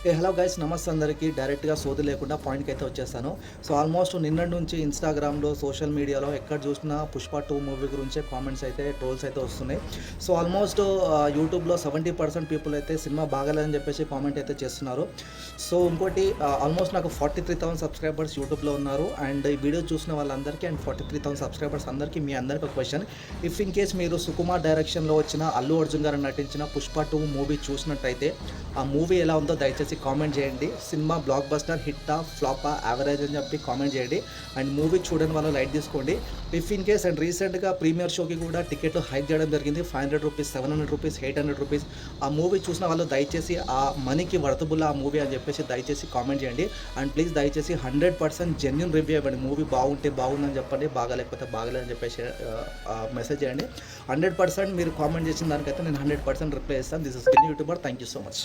Hello guys, నమస్తే అందరికీ. డైరెక్ట్గా సోది లేకుండా పాయింట్కి అయితే వచ్చేసాను. సో ఆల్మోస్ట్ నిన్నటి నుంచి ఇన్స్టాగ్రామ్లో, సోషల్ మీడియాలో ఎక్కడ చూసినా పుష్ప 2 మూవీ గురించే కామెంట్స్ అయితే, ట్రోల్స్ అయితే వస్తున్నాయి. సో ఆల్మోస్ట్ యూట్యూబ్లో 70% పీపుల్ అయితే సినిమా బాగాలేదని చెప్పేసి కామెంట్ అయితే చేస్తున్నారు. సో ఇంకోటి, ఆల్మోస్ట్ నాకు 43,000 సబ్స్క్రైబర్స్ యూట్యూబ్లో ఉన్నారు. అండ్ ఈ వీడియో చూసిన వాళ్ళందరికీ అండ్ 43,000 సబ్స్క్రైబర్స్ అందరికీ, మీ అందరికీ ఒక క్వశ్చన్. ఇఫ్ ఇన్ కేస్ మీరు సుకుమార్ డైరెక్షన్లో వచ్చిన, అల్లు అర్జున్ గారు నటించిన పుష్ప 2 మూవీ చూసినట్టయితే ఆ మూవీ ఎలా ఉందో దయచేసి కామెంట్ చేయండి. సినిమా బ్లాక్ బస్టర్, హిట్టా, ఫ్లాపా, యావరేజ్ అని చెప్పి కామెంట్ చేయండి. అండ్ మూవీ చూడని వాళ్ళు లైట్ తీసుకోండి. ఇఫ్ ఇన్ కేస్ అండ్ రీసెంట్గా ప్రీమియర్ షోకి కూడా టికెట్ హైక్ చేయడం జరిగింది. 500 రూపీస్, 700 రూపీస్, 800 రూపీస్. ఆ మూవీ చూసిన వాళ్ళు దయచేసి ఆ మనీకి వర్తబుల్ ఆ మూవీ అని చెప్పేసి దయచేసి కామెంట్ చేయండి. అండ్ ప్లీజ్ దయచేసి 100% జెన్యున్ రివ్యూ ఇవ్వండి. మూవీ బాగుంటే బాగుందని చెప్పండి, బాగాలేకపోతే బాగలేదని చెప్పేసి మెసేజ్ చేయండి. 100% మీరు కామెంట్ చేసిన దానికైతే నేను 100% రిప్లై ఇస్తాను. This is YouTuber. Thank you so much.